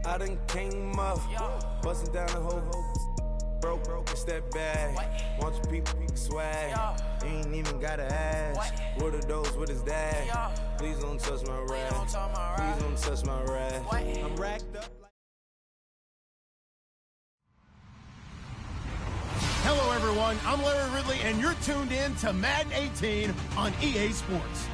I done came up, busting down the whole broke, it's that bag. Want your people swag, you ain't even gotta ask. What are those, what is that? Please don't touch my rag, please don't touch my rag. I'm racked up. Hello, everyone. I'm Larry Ridley, and you're tuned in to Madden 18 on EA Sports.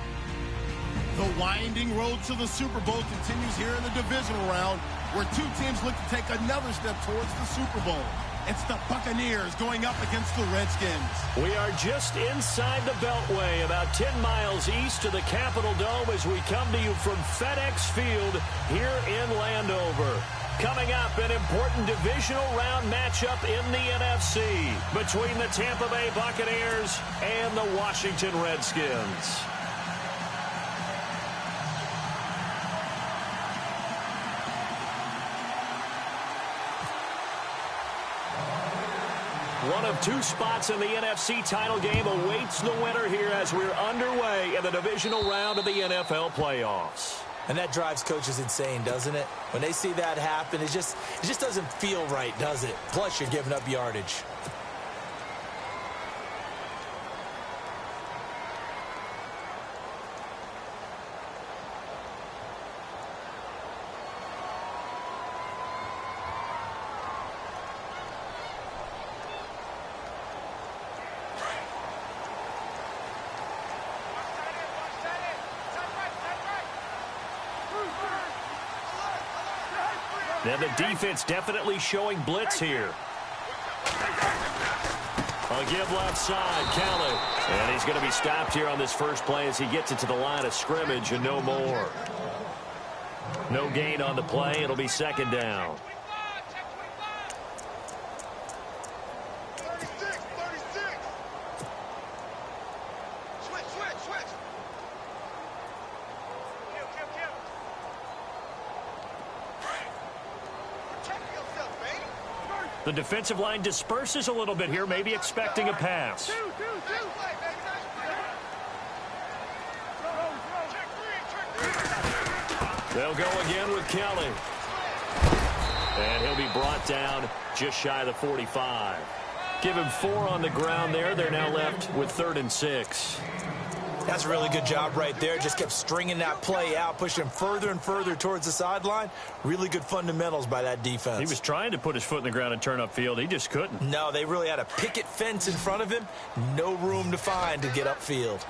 The winding road to the Super Bowl continues here in the divisional round, where two teams look to take another step towards the Super Bowl. It's the Buccaneers going up against the Redskins. We are just inside the Beltway, about 10 miles east of the Capitol Dome as we come to you from FedEx Field here in Landover. Coming up, an important divisional round matchup in the NFC between the Tampa Bay Buccaneers and the Washington Redskins. One of two spots in the NFC title game awaits the winner here as we're underway in the divisional round of the NFL playoffs. And that drives coaches insane, doesn't it? When they see that happen, it just doesn't feel right, does it? Plus, you're giving up yardage. Then the defense definitely showing blitz here. A give left side, Kelly. And he's going to be stopped here on this first play as he gets it to the line of scrimmage and no more. No gain on the play. It'll be second down. The defensive line disperses a little bit here, maybe expecting a pass. They'll go again with Kelly. And he'll be brought down just shy of the 45. Give him 4 on the ground there. They're now left with 3rd and 6. That's a really good job right there. Just kept stringing that play out, pushing him further and further towards the sideline. Really good fundamentals by that defense. He was trying to put his foot in the ground and turn upfield. He just couldn't. No, they really had a picket fence in front of him. No room to find to get upfield.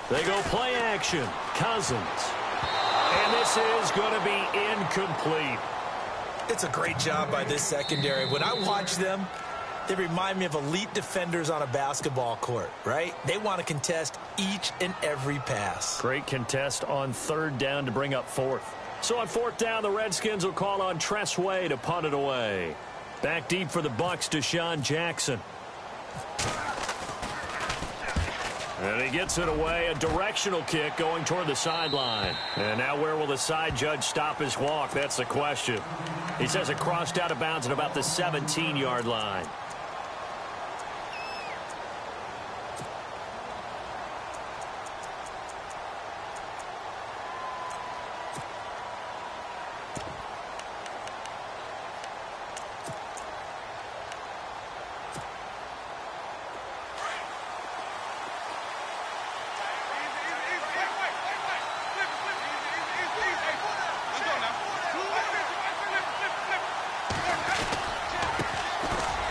They go play action. Cousins. And this is going to be incomplete. It's a great job by this secondary. When I watch them, they remind me of elite defenders on a basketball court, right? They want to contest each and every pass. Great contest on 3rd down to bring up 4th. So on 4th down, the Redskins will call on Tress Way to punt it away. Back deep for the Bucs, Deshaun Jackson. And he gets it away, a directional kick going toward the sideline. And now where will the side judge stop his walk? That's the question. He says it crossed out of bounds at about the 17-yard line.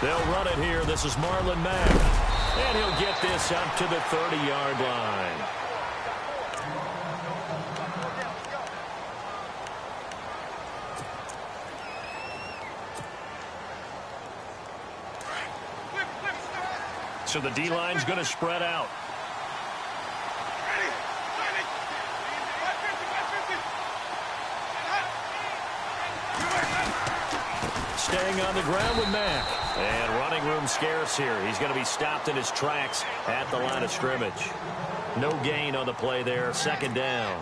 They'll run it here. This is Marlon Mack. And he'll get this up to the 30-yard line. So the D-line's going to spread out. Staying on the ground with Mack. And running room scarce here. He's going to be stopped in his tracks at the line of scrimmage. No gain on the play there. 2nd down.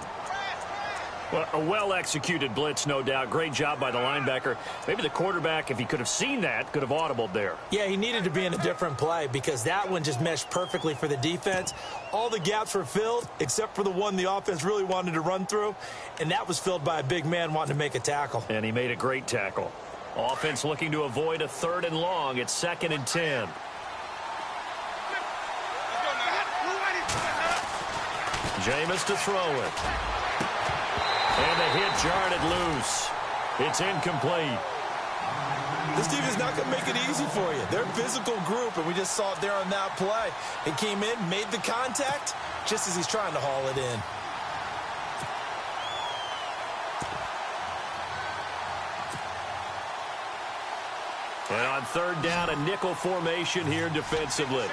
Well, a well-executed blitz, no doubt. Great job by the linebacker. Maybe the quarterback, if he could have seen that, could have audibled there. Yeah, he needed to be in a different play because that one just meshed perfectly for the defense. All the gaps were filled except for the one the offense really wanted to run through, and that was filled by a big man wanting to make a tackle. And he made a great tackle. Offense looking to avoid a 3rd and long. It's 2nd and 10. Jameis to throw it. And the hit jarred it loose. It's incomplete. This team is not going to make it easy for you. They're a physical group, and we just saw it there on that play. It came in, made the contact, just as he's trying to haul it in. And on 3rd down, a nickel formation here defensively.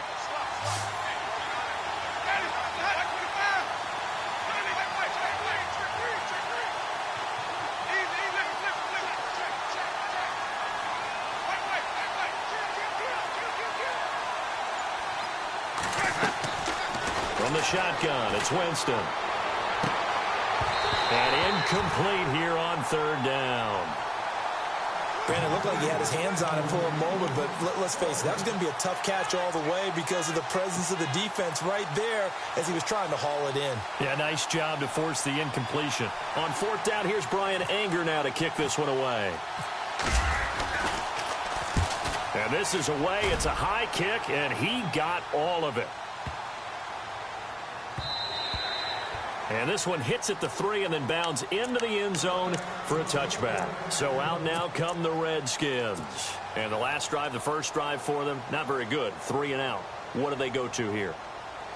From the shotgun, it's Winston. And incomplete here on 3rd down. Brandon, it looked like he had his hands on it for a moment, but let's face it, that was going to be a tough catch all the way because of the presence of the defense right there as he was trying to haul it in. Yeah, nice job to force the incompletion. On 4th down, here's Brian Anger now to kick this one away. And this is away. It's a high kick, and he got all of it. And this one hits at the 3 and then bounds into the end zone for a touchback. So out now come the Redskins. And the last drive, the first drive for them, not very good. 3 and out. What do they go to here?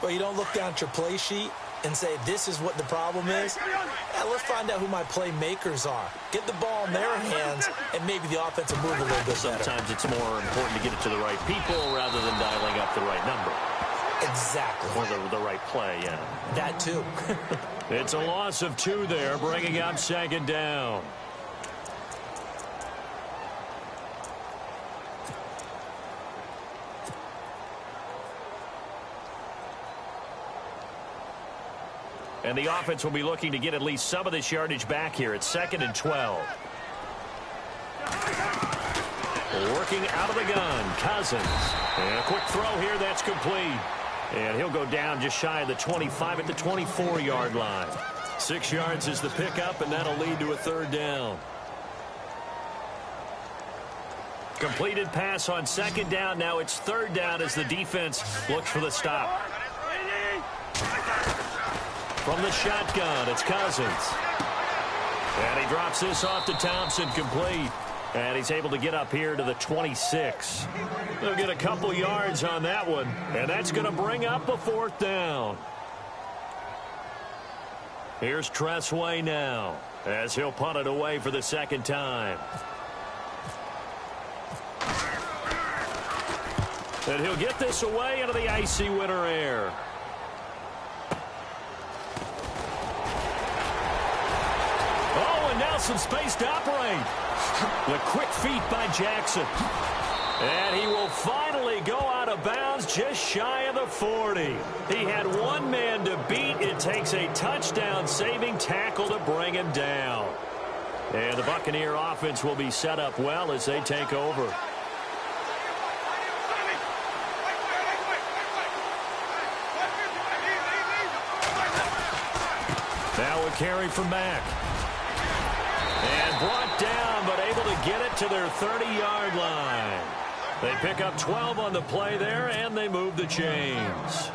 Well, you don't look down at your play sheet and say, this is what the problem is. Yeah, let's find out who my playmakers are. Get the ball in their hands, and maybe the offense will move a little bit better. Sometimes it's more important to get it to the right people rather than dialing up the right number. Exactly. Or the right play, yeah. That too. It's a loss of 2 there, bringing up 2nd down. And the offense will be looking to get at least some of this yardage back here. It's 2nd and 12. Working out of the gun, Cousins. And a quick throw here, that's complete. And he'll go down just shy of the 25 at the 24-yard line. 6 yards is the pickup, and that'll lead to a 3rd down. Completed pass on 2nd down. Now it's 3rd down as the defense looks for the stop. From the shotgun, it's Cousins. And he drops this off to Thompson, complete. And he's able to get up here to the 26. They'll get a couple yards on that one. And that's going to bring up a 4th down. Here's Tressway now as he'll punt it away for the 2nd time. And he'll get this away into the icy winter air. Oh, and now some space to operate. The quick feet by Jackson. And he will finally go out of bounds just shy of the 40. He had one man to beat. It takes a touchdown-saving tackle to bring him down. And the Buccaneer offense will be set up well as they take over. Now a carry from Mack. And brought down, but able to get it to their 30-yard line. They pick up 12 on the play there, and they move the chains.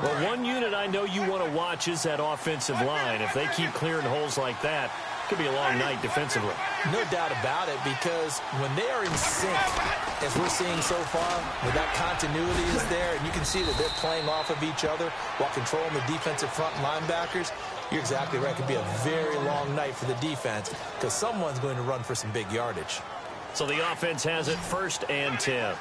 Well, one unit I know you want to watch is that offensive line. If they keep clearing holes like that, it could be a long night defensively. No doubt about it, because when they are in sync, as we're seeing so far, when that continuity is there, and you can see that they're playing off of each other while controlling the defensive front linebackers, you're exactly right. It could be a very long night for the defense because someone's going to run for some big yardage. So the offense has it 1st and 10.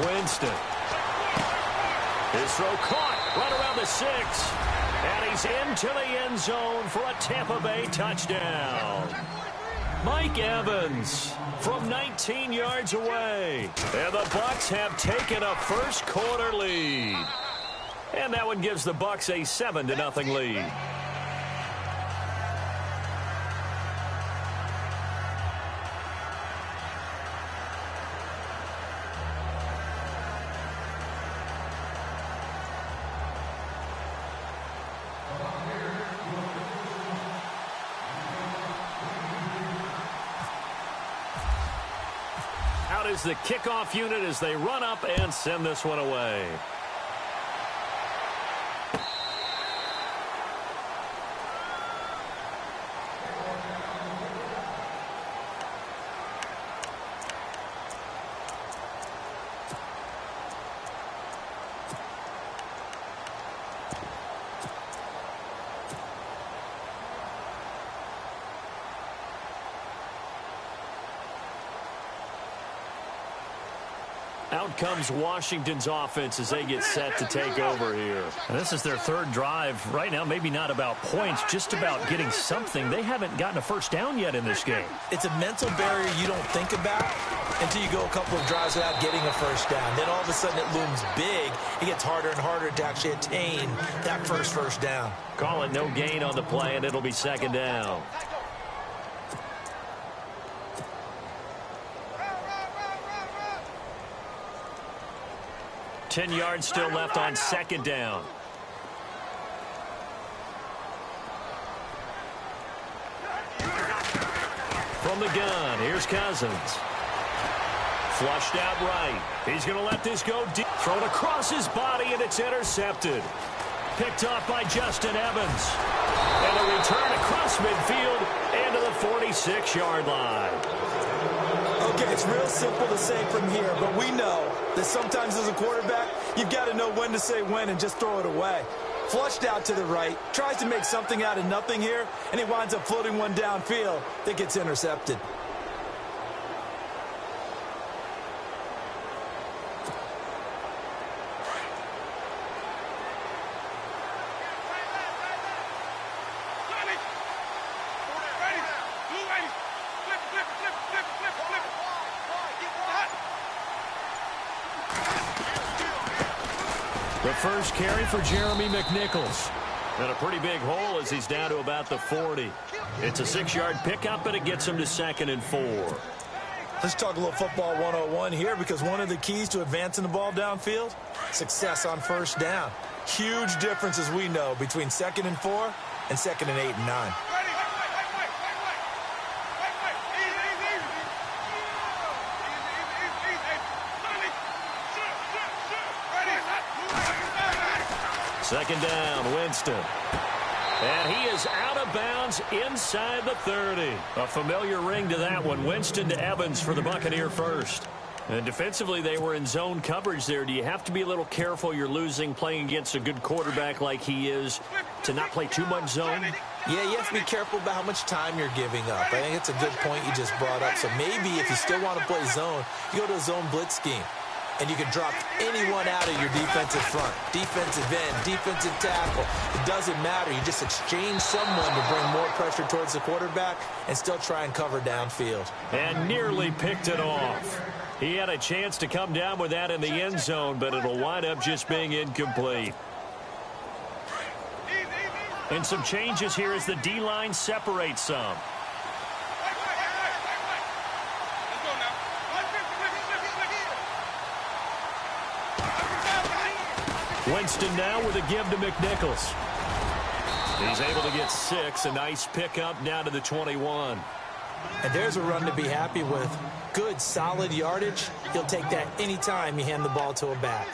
Winston. His throw caught right around the 6. And he's into the end zone for a Tampa Bay touchdown. Mike Evans from 19 yards away. And the Bucs have taken a first quarter lead. And that one gives the Bucs a 7-0 lead. Out is the kickoff unit as they run up and send this one away. Out comes Washington's offense as they get set to take over here. And this is their third drive. Right now, maybe not about points, just about getting something. They haven't gotten a first down yet in this game. It's a mental barrier you don't think about until you go a couple of drives without getting a first down. Then all of a sudden it looms big. It gets harder and harder to actually attain that first down. Call it no gain on the play, and it'll be second down. 10 yards still left on second down. From the gun, here's Cousins. Flushed out right. He's going to let this go deep. Thrown across his body, and it's intercepted. Picked off by Justin Evans. And a return across midfield and to the 46-yard line. Okay, it's real simple to say from here, but we know that sometimes as a quarterback, you've got to know when to say when and just throw it away. Flushed out to the right, tries to make something out of nothing here, and he winds up floating one downfield that gets intercepted. The first carry for Jeremy McNichols. And a pretty big hole as he's down to about the 40. It's a 6-yard pickup, and it gets him to 2nd and 4. Let's talk a little football 101 here, because one of the keys to advancing the ball downfield, success on first down. Huge difference, as we know, between 2nd and 4 and 2nd and 8 and 9. Second down, Winston. And he is out of bounds inside the 30. A familiar ring to that one. Winston to Evans for the Buccaneer first. And defensively, they were in zone coverage there. Do you have to be a little careful you're losing playing against a good quarterback like he is to not play too much zone? Yeah, you have to be careful about how much time you're giving up. I think it's a good point you just brought up. So maybe if you still want to play zone, you go to a zone blitz scheme. And you can drop anyone out of your defensive front. Defensive end, defensive tackle. It doesn't matter. You just exchange someone to bring more pressure towards the quarterback and still try and cover downfield. And nearly picked it off. He had a chance to come down with that in the end zone, but it'll wind up just being incomplete. And some changes here as the D-line separates some. Winston now with a give to McNichols. He's able to get 6. A nice pickup down to the 21. And there's a run to be happy with. Good, solid yardage. He'll take that anytime you hand the ball to a back.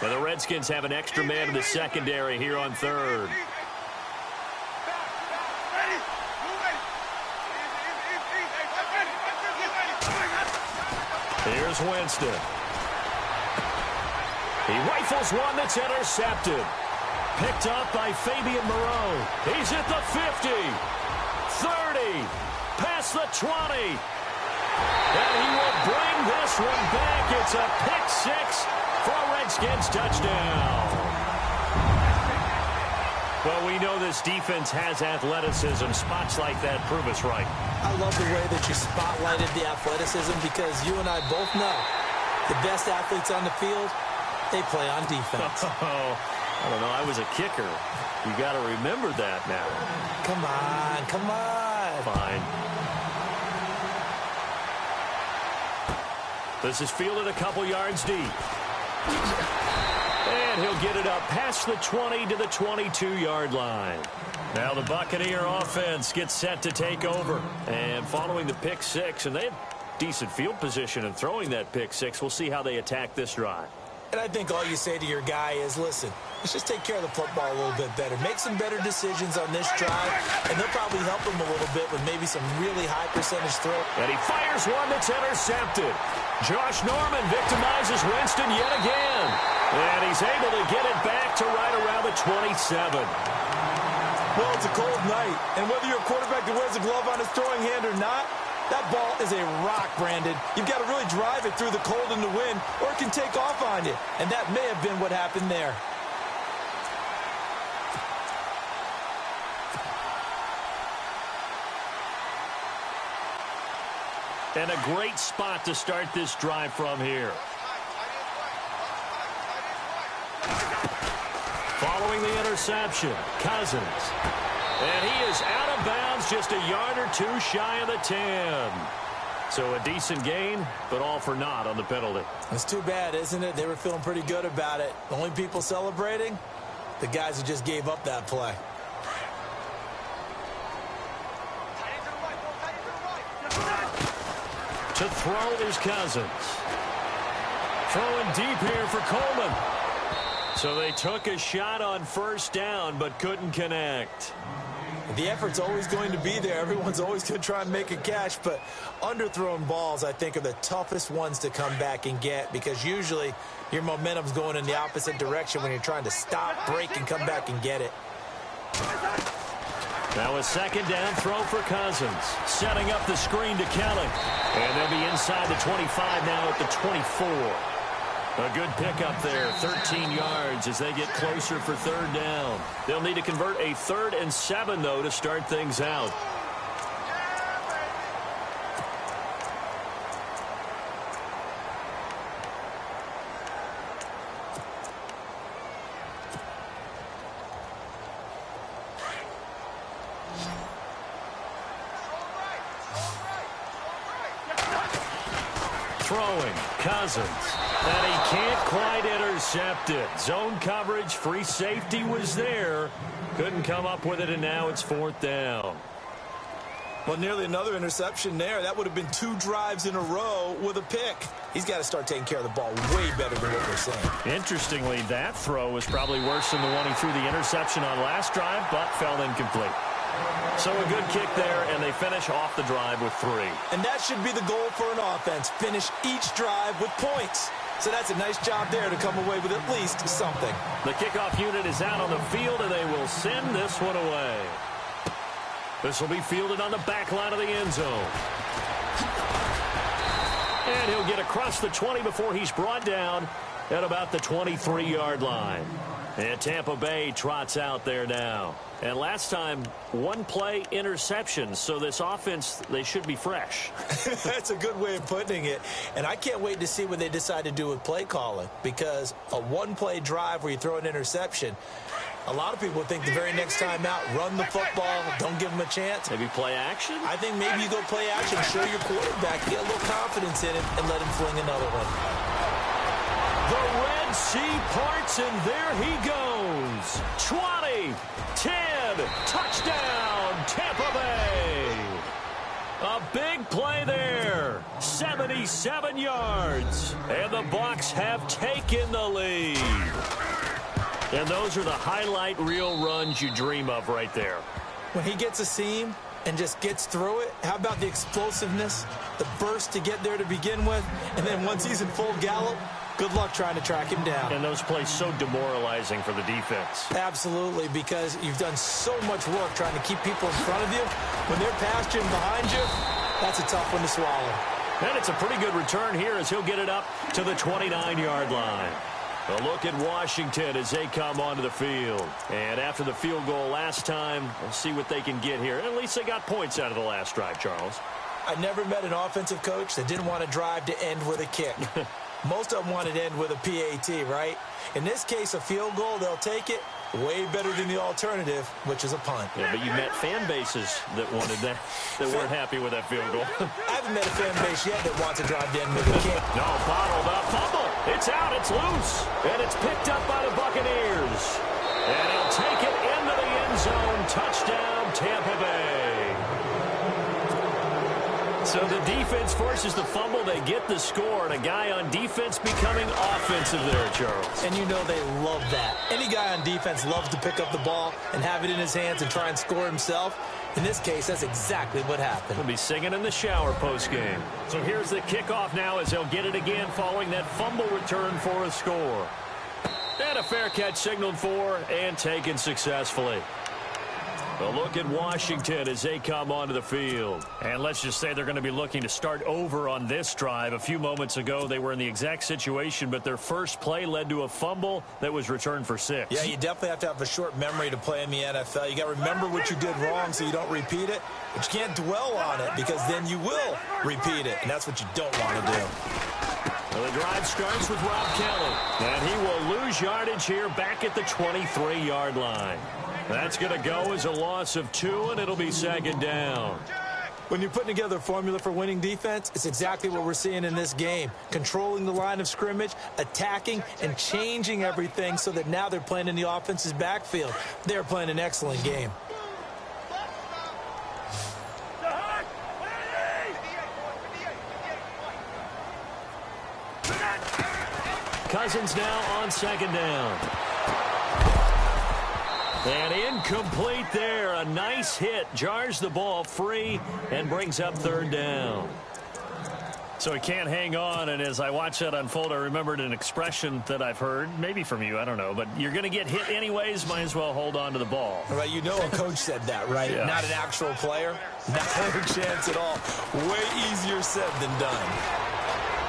Well, the Redskins have an extra man in the secondary here on third. Here's Winston. He rifles one that's intercepted. Picked up by Fabian Moreau. He's at the 50, 30, past the 20. And he will bring this one back. It's a pick 6 for a Redskins touchdown. Well, we know this defense has athleticism. Spots like that prove us right. I love the way that you spotlighted the athleticism because you and I both know the best athletes on the field, they play on defense. Oh, I don't know. I was a kicker. You got to remember that now. Come on, come on. Fine. This is fielded a couple yards deep. And he'll get it up past the 20 to the 22-yard line. Now the Buccaneer offense gets set to take over. And following the pick six, and they have decent field position in throwing that pick six, we'll see how they attack this drive. And I think all you say to your guy is, listen, let's just take care of the football a little bit better. Make some better decisions on this drive, and they'll probably help him a little bit with maybe some really high percentage throw. And he fires one that's intercepted. Josh Norman victimizes Winston yet again. And he's able to get it back to right around the 27. Well, it's a cold night, and whether you're a quarterback that wears a glove on his throwing hand or not, that ball is a rock, Brandon. You've got to really drive it through the cold and the wind, or it can take off on you. And that may have been what happened there. And a great spot to start this drive from here. Following the interception, Cousins. And he is out of bounds just a yard or two shy of the 10. So a decent gain, but all for naught on the penalty. It's too bad, isn't it? They were feeling pretty good about it. The only people celebrating, the guys who just gave up that play. To throw is Cousins. Throwing deep here for Coleman. So they took a shot on first down, but couldn't connect. The effort's always going to be there. Everyone's always going to try and make a catch, but underthrown balls, I think, are the toughest ones to come back and get because usually your momentum's going in the opposite direction when you're trying to stop, break, and come back and get it. Now a second down throw for Cousins. Setting up the screen to Kelly. And they'll be inside the 25 now at the 24. A good pickup there, 13 yards as they get closer for third down. They'll need to convert a 3rd and 7, though, to start things out. Throwing, Cousins. And he can't quite intercept it. Zone coverage, free safety was there. Couldn't come up with it, and now it's 4th down. Well, nearly another interception there. That would have been 2 drives in a row with a pick. He's got to start taking care of the ball way better than what we're saying. Interestingly, that throw was probably worse than the one he threw the interception on last drive, but fell incomplete. So a good kick there, and they finish off the drive with 3. And that should be the goal for an offense. Finish each drive with points. So that's a nice job there to come away with at least something. The kickoff unit is out on the field, and they will send this one away. This will be fielded on the back line of the end zone. And he'll get across the 20 before he's brought down at about the 23-yard line. And Tampa Bay trots out there now. And last time, 1-play interception. So this offense, they should be fresh. That's a good way of putting it. And I can't wait to see what they decide to do with play calling. Because a 1-play drive where you throw an interception, a lot of people think the very next time out, run the football, don't give them a chance. Maybe play action? I think maybe you go play action, show your quarterback, get a little confidence in it, and let him fling another one. The Red Sea parts, and there he goes. 20, 10, touchdown, Tampa Bay. A big play there, 77 yards, and the Bucs have taken the lead. And those are the highlight reel runs you dream of right there. When he gets a seam and just gets through it, how about the explosiveness, the burst to get there to begin with, and then once he's in full gallop, good luck trying to track him down. And those plays so demoralizing for the defense. Absolutely, because you've done so much work trying to keep people in front of you. When they're past you and behind you, that's a tough one to swallow. And it's a pretty good return here as he'll get it up to the 29-yard line. A look at Washington as they come onto the field. And after the field goal last time, we'll see what they can get here. At least they got points out of the last drive, Charles. I never met an offensive coach that didn't want to drive to end with a kick. Most of them wanted to end with a PAT, right? In this case, a field goal, they'll take it. Way better than the alternative, which is a punt. Yeah, but you met fan bases that wanted that, that weren't happy with that field goal. I haven't met a fan base yet that wants to drive to end with a kick. No, bottled up, fumble. It's out, it's loose. And it's picked up by the Buccaneers. And he'll take it into the end zone. Touchdown, Tampa Bay. So the defense forces the fumble. They get the score, and a guy on defense becoming offensive there, Charles. And you know they love that. Any guy on defense loves to pick up the ball and have it in his hands and try and score himself. In this case, that's exactly what happened. He'll be singing in the shower post-game. So here's the kickoff now as they'll get it again following that fumble return for a score. And a fair catch signaled for and taken successfully. A look at Washington as they come onto the field. And let's just say they're going to be looking to start over on this drive. A few moments ago, they were in the exact situation, but their first play led to a fumble that was returned for 6. Yeah, you definitely have to have a short memory to play in the NFL. You got to remember what you did wrong so you don't repeat it, but you can't dwell on it because then you will repeat it, and that's what you don't want to do. Well, the drive starts with Rob Kelly, and he will lose yardage here back at the 23-yard line. That's going to go as a loss of 2, and it'll be second down. When you're putting together a formula for winning defense, it's exactly what we're seeing in this game. Controlling the line of scrimmage, attacking, and changing everything so that now they're playing in the offense's backfield. They're playing an excellent game. Cousins now on second down. And incomplete there. A nice hit. Jars the ball free and brings up third down. So he can't hang on, and as I watch that unfold, I remembered an expression that I've heard, maybe from you, I don't know, but you're going to get hit anyways, might as well hold on to the ball. Right, you know a coach said that, right? Yeah. Not an actual player. Not a chance at all. Way easier said than done.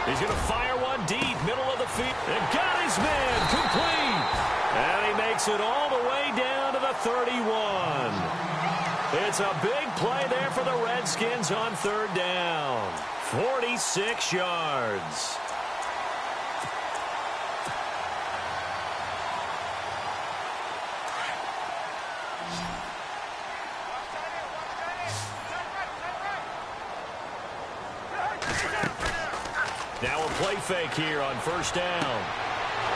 He's going to fire one deep, middle of the field, and got his man, complete. And he makes it all the way down to the 31. It's a big play there for the Redskins on third down. 46 yards. Now a play fake here on first down.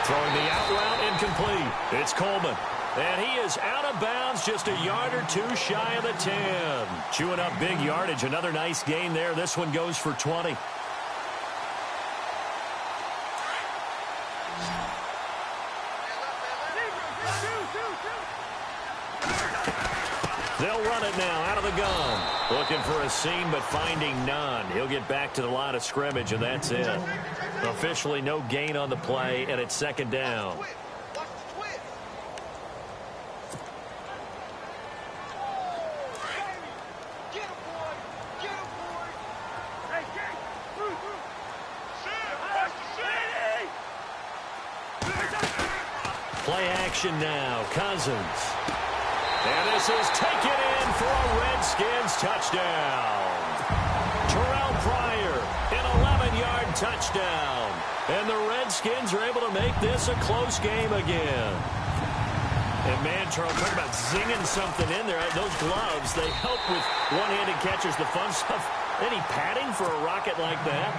Throwing the out route incomplete. It's Coleman. And he is out of bounds, just a yard or two shy of the 10. Chewing up big yardage. Another nice gain there. This one goes for 20. They'll run it now out of the gun. Looking for a seam, but finding none. He'll get back to the line of scrimmage, and that's it. Officially no gain on the play, and it's second down. Play action now. Cousins. And this is taken in for a Redskins touchdown. Terrell Pryor, an 11-yard touchdown. And the Redskins are able to make this a close game again. And, man, Charles, talk about zinging something in there. Those gloves, they help with one-handed catches, the fun stuff. Any padding for a rocket like that?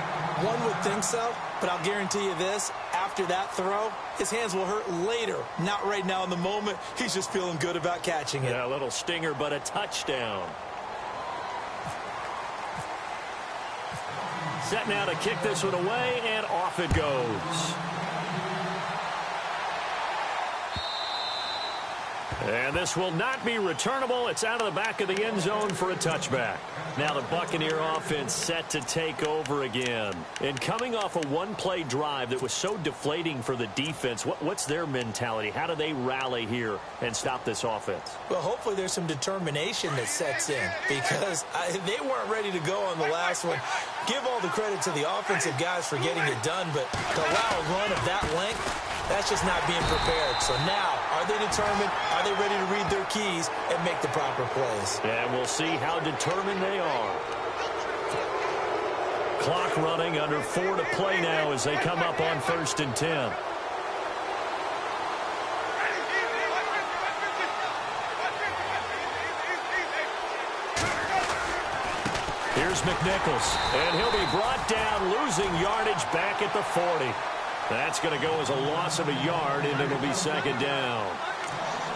One would think so, but I'll guarantee you this. After that throw, his hands will hurt later. Not right now in the moment. He's just feeling good about catching it. Yeah, a little stinger, but a touchdown. Set now to kick this one away, and off it goes. And this will not be returnable. It's out of the back of the end zone for a touchback. Now the Buccaneer offense set to take over again. And coming off a one-play drive that was so deflating for the defense, what's their mentality? How do they rally here and stop this offense? Well, hopefully there's some determination that sets in because they weren't ready to go on the last one. Give all the credit to the offensive guys for getting it done, but to allow a run of that length, That's just not being prepared. So now, are they determined? Are they ready to read their keys and make the proper plays? And we'll see how determined they are. Clock running, under 4 to play now as they come up on 1st and 10. Here's McNichols, and he'll be brought down, losing yardage back at the 40. That's going to go as a loss of a yard, and it'll be 2nd down.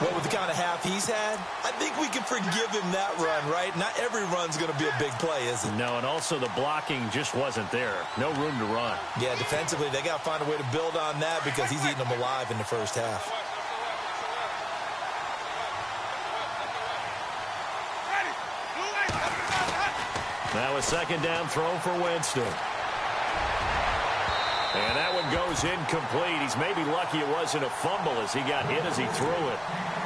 Well, with the kind of half he's had, I think we can forgive him that run, right? Not every run's going to be a big play, is it? No, and also the blocking just wasn't there. No room to run. Yeah, defensively, they got to find a way to build on that because he's eating them alive in the first half. Now a 2nd down throw for Winston. And that one goes incomplete. He's maybe lucky it wasn't a fumble as he got hit as he threw it.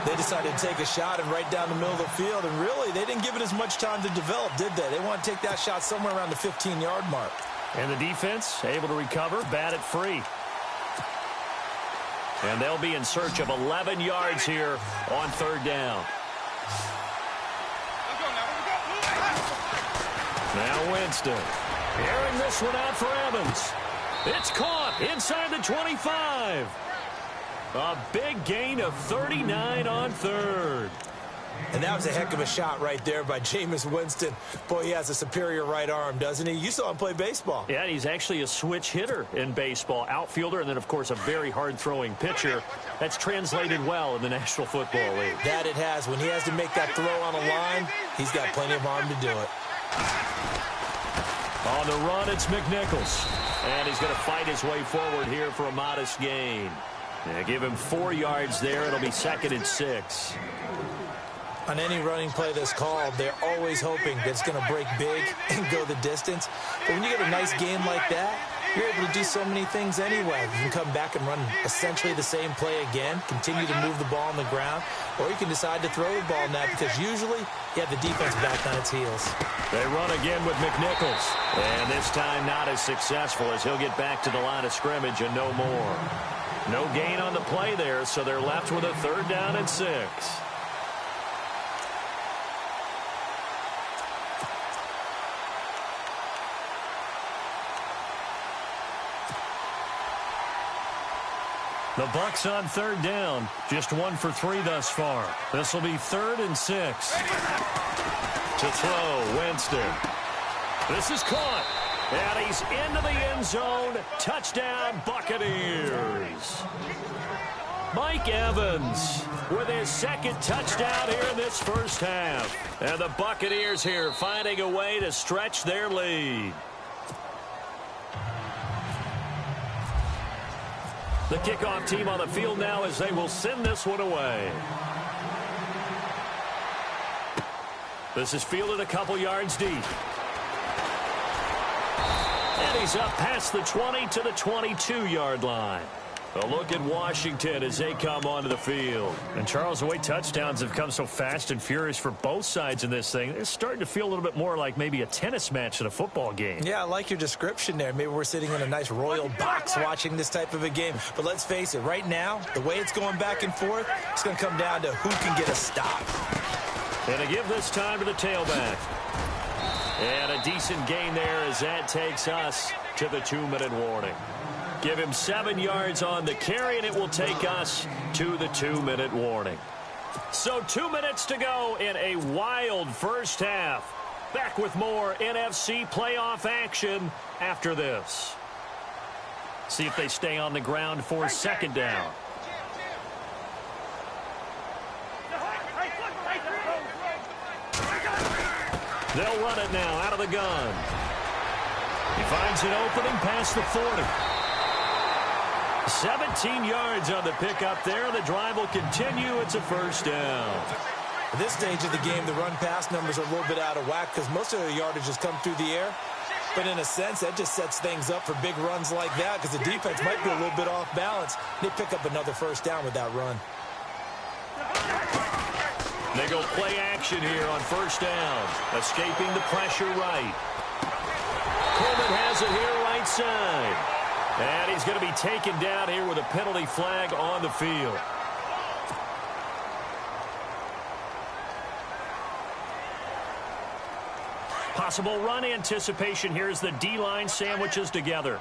They decided to take a shot and right down the middle of the field, and really, they didn't give it as much time to develop, did they? They want to take that shot somewhere around the 15-yard mark. And the defense able to recover, bat it free. And they'll be in search of 11 yards here on 3rd down. Now Winston. Airing this one out for Evans. It's caught inside the 25. A big gain of 39 on 3rd. And that was a heck of a shot right there by Jameis Winston. Boy, he has a superior right arm, doesn't he? You saw him play baseball. Yeah, he's actually a switch hitter in baseball. Outfielder and then, of course, a very hard-throwing pitcher. That's translated well in the National Football League. That it has. When he has to make that throw on a line, he's got plenty of arm to do it. On the run, it's McNichols. And he's going to fight his way forward here for a modest gain. Yeah, give him 4 yards there. It'll be 2nd and 6. On any running play that's called, they're always hoping that it's going to break big and go the distance. But when you get a nice game like that, you're able to do so many things anyway. You can come back and run essentially the same play again, continue to move the ball on the ground, or you can decide to throw the ball now because usually you have the defense back on its heels. They run again with McNichols. And this time not as successful as he'll get back to the line of scrimmage and no more. No gain on the play there, so they're left with a 3rd down and 6. The Bucs on 3rd down. Just 1 for 3 thus far. This will be 3rd and 6. To throw, Winston. This is caught. And he's into the end zone. Touchdown, Buccaneers. Mike Evans with his 2nd touchdown here in this first half. And the Buccaneers here finding a way to stretch their lead. The kickoff team on the field now as they will send this one away. This is fielded a couple yards deep. And he's up past the 20 to the 22-yard line. A look at Washington as they come onto the field. And, Charles, the way touchdowns have come so fast and furious for both sides in this thing, it's starting to feel a little bit more like maybe a tennis match than a football game. Yeah, I like your description there. Maybe we're sitting in a nice royal box watching this type of a game. But let's face it, right now, the way it's going back and forth, it's going to come down to who can get a stop. And to give this time to the tailback. And a decent gain there as that takes us to the 2-minute warning. Give him 7 yards on the carry, and it will take us to the 2-minute warning. So 2 minutes to go in a wild first half. Back with more NFC playoff action after this. See if they stay on the ground for 2nd down. They'll run it now out of the gun. He finds an opening past the 40. 17 yards on the pickup there. The drive will continue. It's a 1st down. At this stage of the game, the run-pass numbers are a little bit out of whack because most of their yardage has come through the air. But in a sense, that just sets things up for big runs like that because the defense might be a little bit off balance. They pick up another 1st down with that run. They go play action here on 1st down. Escaping the pressure right. Coleman has it here right side. And he's going to be taken down here with a penalty flag on the field. Possible run anticipation here as the D-line sandwiches together.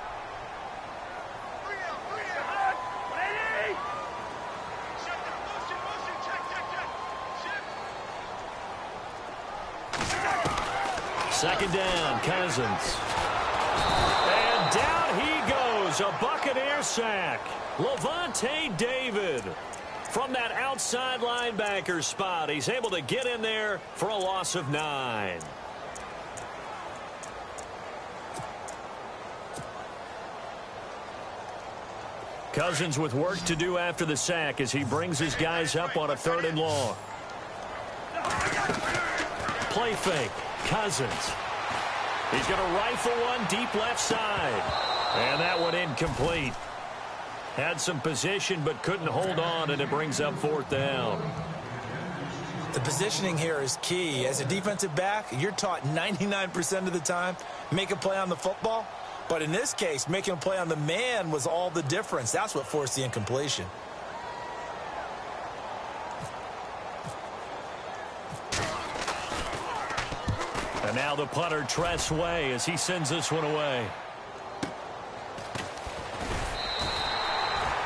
Second down, Cousins. And down he goes, a Buccaneer sack. Levante David from that outside linebacker spot. He's able to get in there for a loss of 9. Cousins with work to do after the sack as he brings his guys up on a 3rd and long. Play fake. Cousins. He's going to rifle one deep left side. And that one incomplete. Had some position but couldn't hold on, and it brings up 4th down. The positioning here is key. As a defensive back, you're taught 99% of the time, make a play on the football. But in this case, making a play on the man was all the difference. That's what forced the incompletion. And now the punter, Tress Way, as he sends this one away.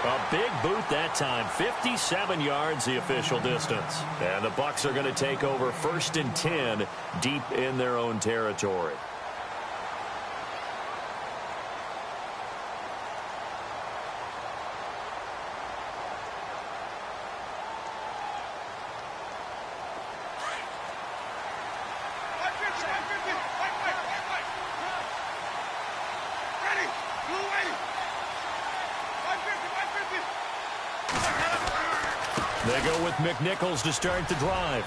A big boot that time. 57 yards the official distance. And the Bucs are going to take over 1st and 10 deep in their own territory. They go with McNichols to start the drive.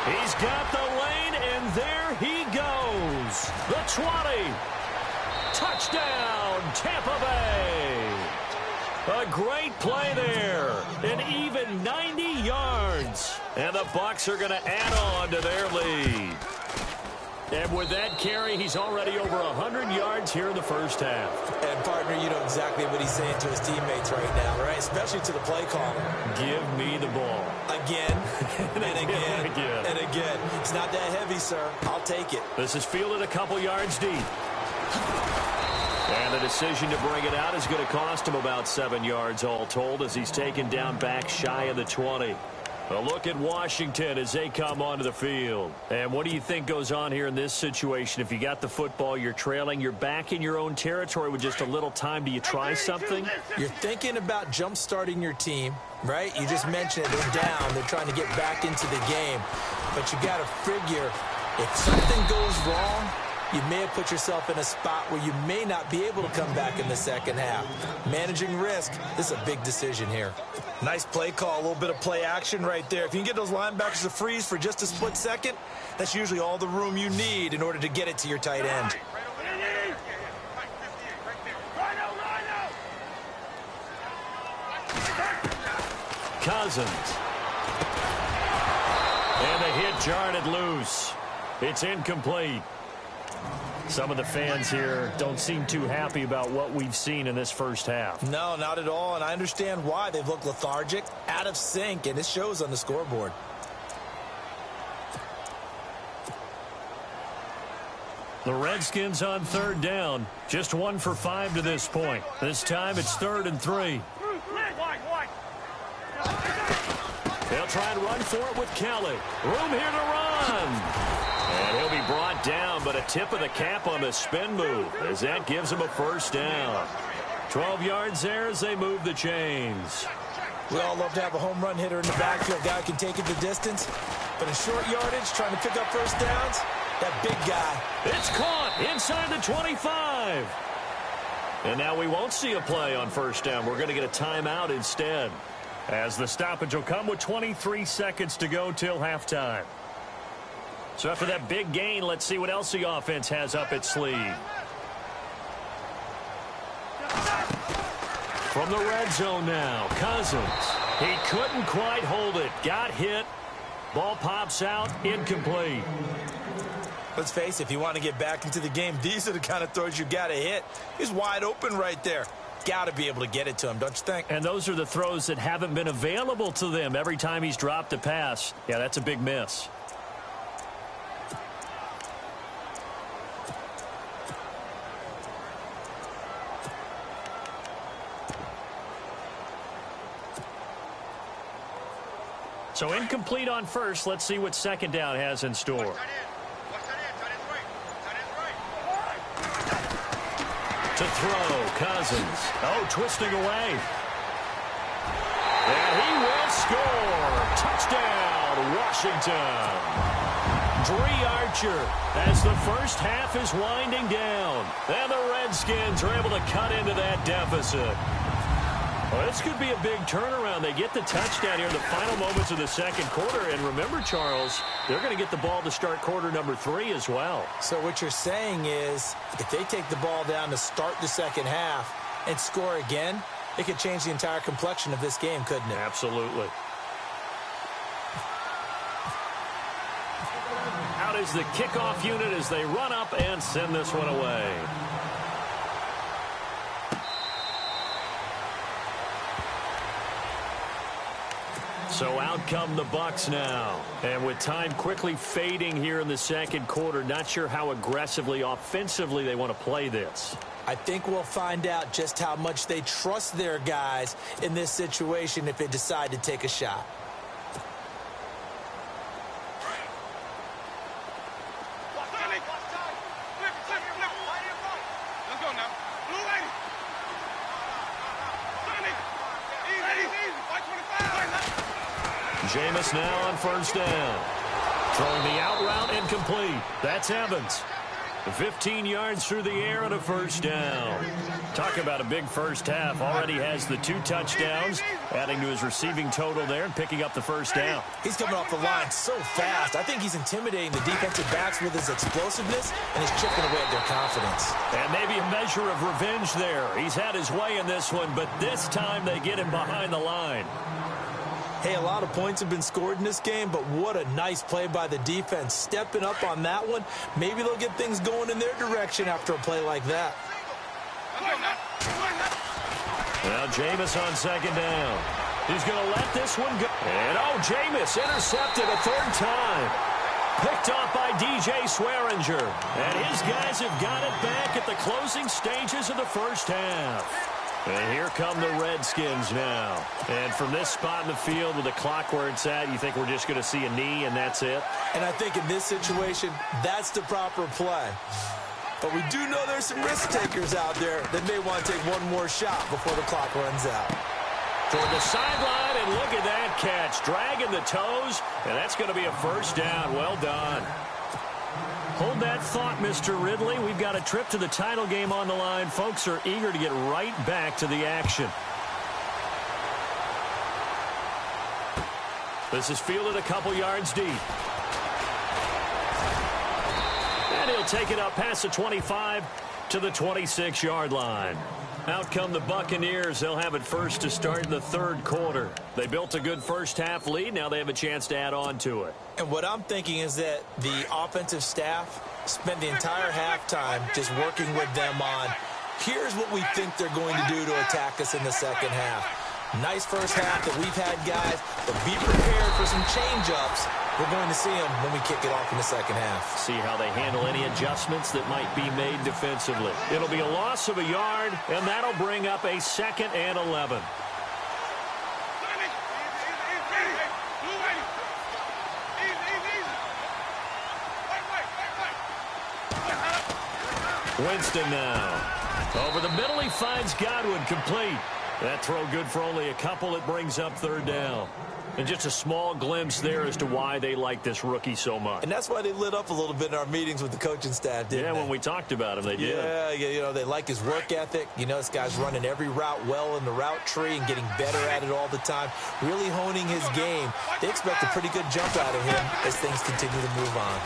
He's got the lane, and there he goes. The 20. Touchdown, Tampa Bay. A great play there. An even 90 yards. And the Bucs are going to add on to their lead. And with that carry, he's already over 100 yards here in the first half. And, partner, you know exactly what he's saying to his teammates right now, right? Especially to the play caller. Give me the ball. Again, and again, and again. It's not that heavy, sir. I'll take it. This is fielded a couple yards deep. And the decision to bring it out is going to cost him about 7 yards all told as he's taken down back shy of the 20. A look at Washington as they come onto the field. And what do you think goes on here in this situation? If you got the football, you're trailing, you're back in your own territory with just a little time. Do you try something? You're thinking about jump-starting your team, right? You just mentioned it. They're down. They're trying to get back into the game. But you got to figure if something goes wrong, you may have put yourself in a spot where you may not be able to come back in the second half. Managing risk, this is a big decision here. Nice play call, a little bit of play action right there. If you can get those linebackers to freeze for just a split second, that's usually all the room you need in order to get it to your tight end. Cousins. And the hit jarred it loose. It's incomplete. Some of the fans here don't seem too happy about what we've seen in this first half. No, not at all, and I understand why. They've looked lethargic, out of sync, and it shows on the scoreboard. The Redskins on 3rd down. Just 1 for 5 to this point. This time it's 3rd and 3. They'll try and run for it with Kelly. Room here to run. And he'll be brought down, but a tip of the cap on the spin move as that gives him a 1st down. 12 yards there as they move the chains. We all love to have a home run hitter in the backfield. Guy who can take it the distance. But in short yardage, trying to pick up 1st downs, that big guy. It's caught inside the 25. And now we won't see a play on 1st down. We're going to get a timeout instead, as the stoppage will come with 23 seconds to go till halftime. So after that big gain, let's see what else the offense has up its sleeve. From the red zone now, Cousins. He couldn't quite hold it. Got hit. Ball pops out, incomplete. Let's face it, if you want to get back into the game, these are the kind of throws you got to hit. He's wide open right there. Got to be able to get it to him, don't you think? And those are the throws that haven't been available to them every time he's dropped a pass. Yeah, that's a big miss. So incomplete on first. Let's see what second down has in store. To throw, Cousins. Oh, twisting away. And he will score. Touchdown, Washington. Dree Archer as the first half is winding down. And the Redskins are able to cut into that deficit. Well, this could be a big turnaround. They get the touchdown here in the final moments of the second quarter. And remember, Charles, they're going to get the ball to start quarter number 3 as well. So what you're saying is if they take the ball down to start the second half and score again, it could change the entire complexion of this game, couldn't it? Absolutely. Out is the kickoff unit as they run up and send this one away. So out come the Bucs now. And with time quickly fading here in the second quarter, not sure how aggressively, offensively they want to play this. I think we'll find out just how much they trust their guys in this situation if they decide to take a shot. Jameis now on first down. Throwing the out route incomplete. That's Evans. 15 yards through the air and a first down. Talk about a big first half. Already has the 2 touchdowns, adding to his receiving total there and picking up the first down. He's coming off the line so fast. I think he's intimidating the defensive backs with his explosiveness, and he's chipping away at their confidence. And maybe a measure of revenge there. He's had his way in this one, but this time they get him behind the line. Hey, a lot of points have been scored in this game, but what a nice play by the defense. Stepping up on that one, maybe they'll get things going in their direction after a play like that. Now Jameis on second down. He's going to let this one go. And Jameis intercepted a third time. Picked off by DJ Swearinger. And his guys have got it back at the closing stages of the first half. And here come the Redskins now. And from this spot in the field with the clock where it's at, you think we're just going to see a knee and that's it? And I think in this situation, that's the proper play. But we do know there's some risk takers out there that may want to take one more shot before the clock runs out. Toward the sideline, and look at that catch. Dragging the toes, and that's going to be a first down. Well done. Hold that thought, Mr. Ridley. We've got a trip to the title game on the line. Folks are eager to get right back to the action. This is fielded a couple yards deep. And he'll take it up past the 25 to the 26-yard line. Out come the Buccaneers. They'll have it first to start in the third quarter. They built a good first half lead. Now they have a chance to add on to it. And what I'm thinking is that the offensive staff spent the entire halftime just working with them on, here's what we think they're going to do to attack us in the second half. Nice first half that we've had, guys, but be prepared for some change-ups. We're going to see them when we kick it off in the second half. See how they handle any adjustments that might be made defensively. It'll be a loss of a yard, and that'll bring up a 2nd and 11. Winston now. Over the middle, he finds Godwin complete. That throw good for only a couple. It brings up third down. And just a small glimpse there as to why they like this rookie so much. And that's why they lit up a little bit in our meetings with the coaching staff, didn't they? When we talked about him, they did. Yeah, you know, they like his work ethic. You know, this guy's running every route well in the route tree and getting better at it all the time, really honing his game. They expect a pretty good jump out of him as things continue to move on.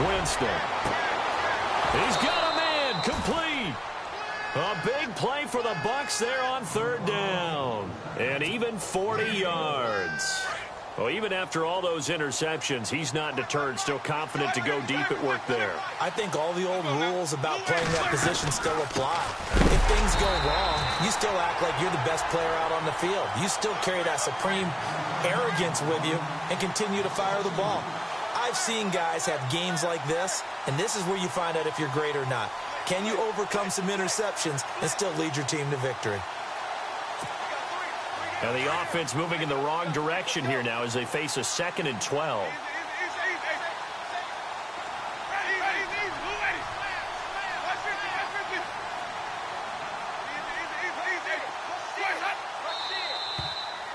Winston. He's got a man complete. A big play for the Bucs there on third down. And even 40 yards. Well, even after all those interceptions, he's not deterred, still confident to go deep at work there. I think all the old rules about playing that position still apply. If things go wrong, you still act like you're the best player out on the field. You still carry that supreme arrogance with you and continue to fire the ball. I've seen guys have games like this, and this is where you find out if you're great or not. Can you overcome some interceptions and still lead your team to victory? And the offense moving in the wrong direction here now as they face a 2nd and 12.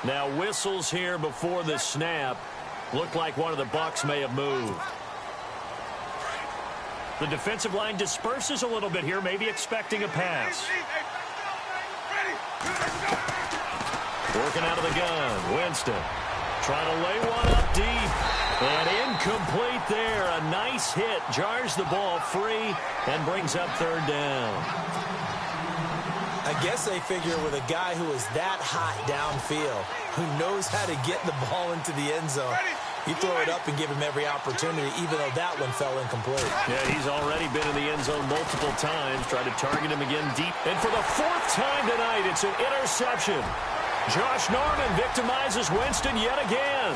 Now whistles here before the snap. Looked like one of the Bucs may have moved. The defensive line disperses a little bit here, maybe expecting a pass. Working out of the gun, Winston. Trying to lay one up deep. And incomplete there. A nice hit. Jars the ball free and brings up 3rd down. I guess they figure with a guy who is that hot downfield, who knows how to get the ball into the end zone, you throw it up and give him every opportunity, even though that one fell incomplete. Yeah, he's already been in the end zone multiple times. Try to target him again deep. And for the 4th time tonight, it's an interception. Josh Norman victimizes Winston yet again.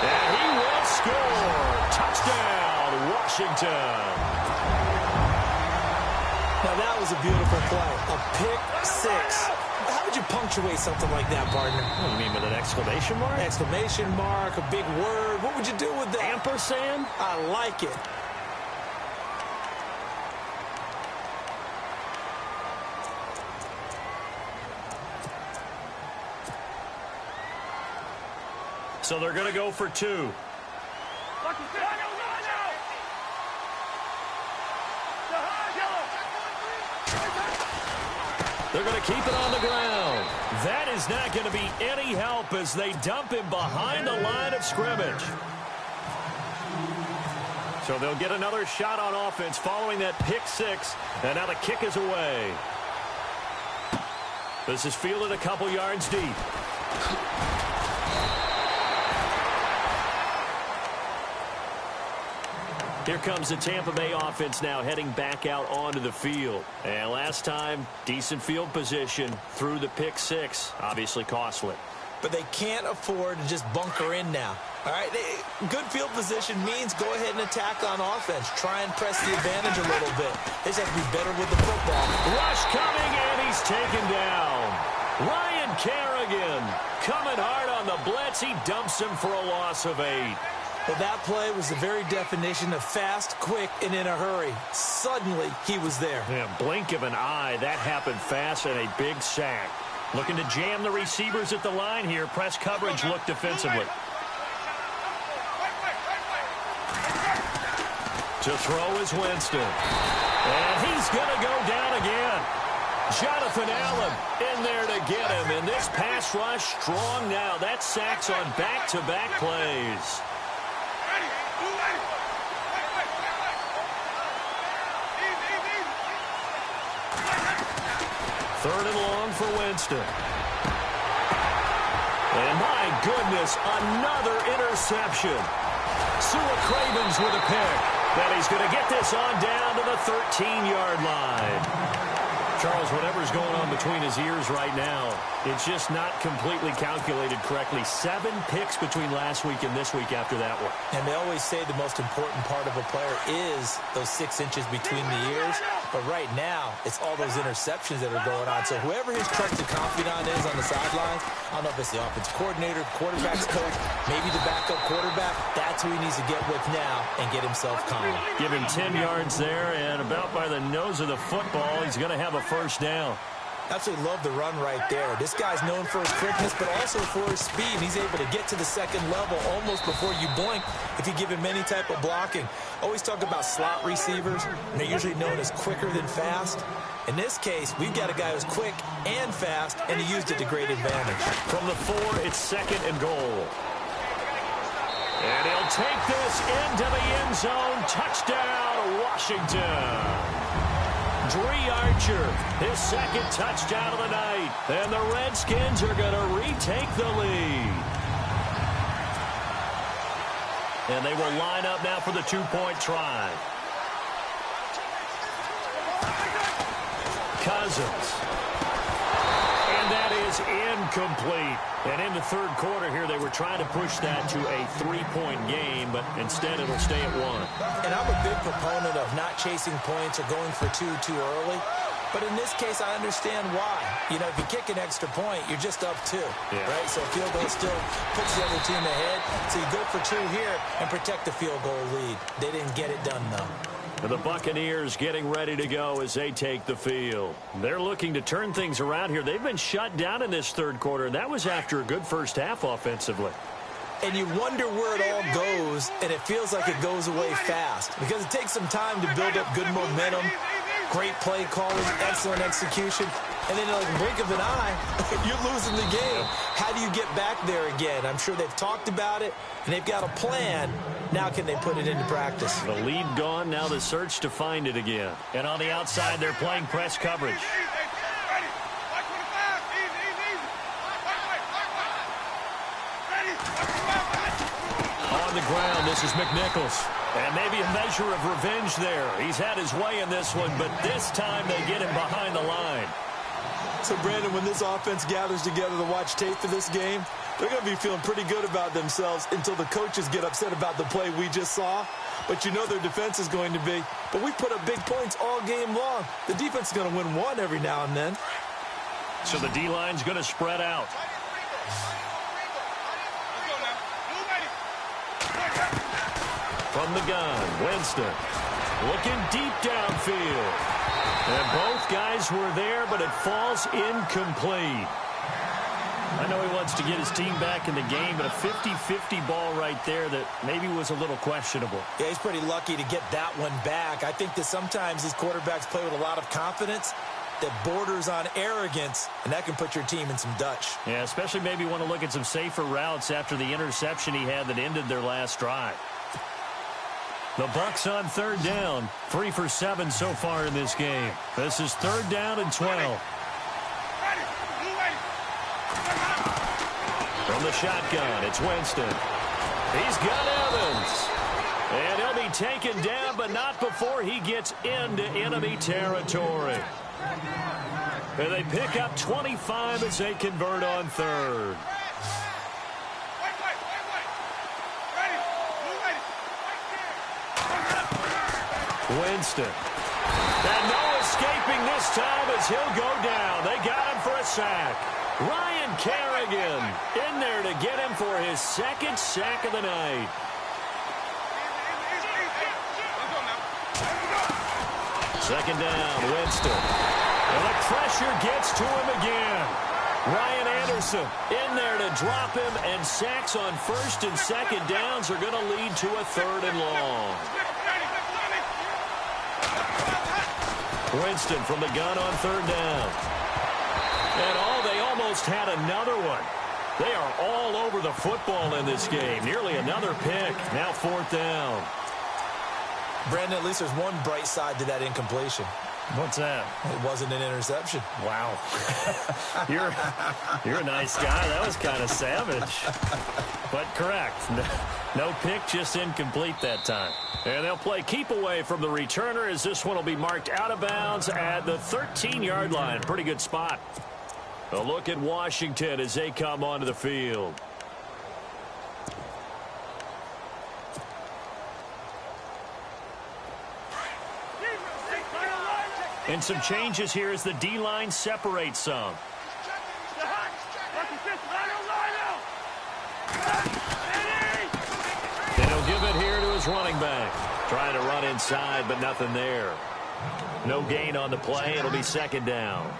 And he will score. Touchdown, Washington. Now, that was a beautiful play. A pick 6. How would you punctuate something like that, partner? What do you mean, with an exclamation mark? Exclamation mark, a big word. What would you do with that? Ampersand? I like it. So they're going to go for 2. They're going to keep it on the ground. That is not going to be any help as they dump him behind the line of scrimmage. So they'll get another shot on offense following that pick 6. And now the kick is away. This is fielded a couple yards deep. Here comes the Tampa Bay offense now heading back out onto the field. And last time, decent field position through the pick 6. Obviously costly. But they can't afford to just bunker in now. All right, good field position means go ahead and attack on offense. Try and press the advantage a little bit. They just have to be better with the football. Rush coming, and he's taken down. Ryan Kerrigan coming hard on the blitz. He dumps him for a loss of 8. Well, that play was the very definition of fast, quick, and in a hurry. Suddenly, he was there. Yeah, blink of an eye. That happened fast and a big sack. Looking to jam the receivers at the line here. Press coverage look defensively. To throw is Winston. And he's going to go down again. Jonathan Allen in there to get him. And this pass rush strong now. That sacks on back-to-back plays. 3rd and long for Winston. And my goodness, another interception. Sua Cravens with a pick. Then he's going to get this on down to the 13-yard line. Charles, whatever's going on between his ears right now, it's just not completely calculated correctly. 7 picks between last week and this week after that one. And they always say the most important part of a player is those 6 inches between the ears. But right now, it's all those interceptions that are going on. So whoever his trusted confidant is on the sidelines, I don't know if it's the offensive coordinator, quarterback's coach, maybe the backup quarterback, that's who he needs to get with now and get himself calm. Give him 10 yards there, and about by the nose of the football, he's going to have a first down. Absolutely love the run right there. This guy's known for his quickness, but also for his speed. He's able to get to the second level almost before you blink if you give him any type of blocking. Always talk about slot receivers, and they're usually known as quicker than fast. In this case, we've got a guy who's quick and fast, and he used it to great advantage. From the 4, it's 2nd and goal. And he'll take this into the end zone. Touchdown, Washington. Dree Archer, his 2nd touchdown of the night. And the Redskins are going to retake the lead. And they will line up now for the two-point try. Cousins. And that is incomplete. And in the third quarter here, they were trying to push that to a three-point game, but instead it'll stay at one. And I'm a big proponent of not chasing points or going for two too early. But in this case, I understand why. You know, if you kick an extra point, you're just up two, right? So a field goal still puts the other team ahead. So you go for two here and protect the field goal lead. They didn't get it done, though. The Buccaneers getting ready to go as they take the field. They're looking to turn things around here. They've been shut down in this third quarter. That was after a good first half offensively. And you wonder where it all goes, and it feels like it goes away fast because it takes some time to build up good momentum, great play calling, excellent execution, and then like a blink of an eye, you're losing the game. How do you get back there again? I'm sure they've talked about it, and they've got a plan. Now can they put it into practice? The lead gone, now the search to find it again. And on the outside, they're playing press coverage. On the ground, this is McNichols. And maybe a measure of revenge there. He's had his way in this one, but this time they get him behind the line. So, Brandon, when this offense gathers together to watch tape for this game, they're going to be feeling pretty good about themselves until the coaches get upset about the play we just saw. But you know their defense is going to be. But we put up big points all game long. The defense is going to win one every now and then. So the D-line's going to spread out. From the gun, Winston looking deep downfield. And both guys were there, but it falls incomplete. I know he wants to get his team back in the game, but a 50-50 ball right there that maybe was a little questionable. Yeah, he's pretty lucky to get that one back. I think that sometimes these quarterbacks play with a lot of confidence that borders on arrogance, and that can put your team in some Dutch. Yeah, especially maybe want to look at some safer routes after the interception he had that ended their last drive. The Bucs on third down, 3 for 7 so far in this game. This is third down and 12. From the shotgun, it's Winston. He's got Evans. And he'll be taken down, but not before he gets into enemy territory. And they pick up 25 as they convert on third. Winston. And no escaping this time as he'll go down. They got him for a sack. Ryan Kerrigan in there to get him for his second sack of the night. Second down, Winston. And the pressure gets to him again. Ryan Anderson in there to drop him, and sacks on first and second downs are going to lead to a third and long. Winston from the gun on third down. And they almost had another one. They are all over the football in this game. Nearly another pick. Now fourth down. Brandon, at least there's one bright side to that incompletion. What's that? It wasn't an interception. Wow. You're a nice guy. That was kind of savage. But correct. No pick, just incomplete that time. And they'll play keep away from the returner as this one will be marked out of bounds at the 13-yard line. Pretty good spot. A look at Washington as they come onto the field. And some changes here as the D-line separates some. And he'll give it here to his running back. Trying to run inside, but nothing there. No gain on the play. It'll be second down.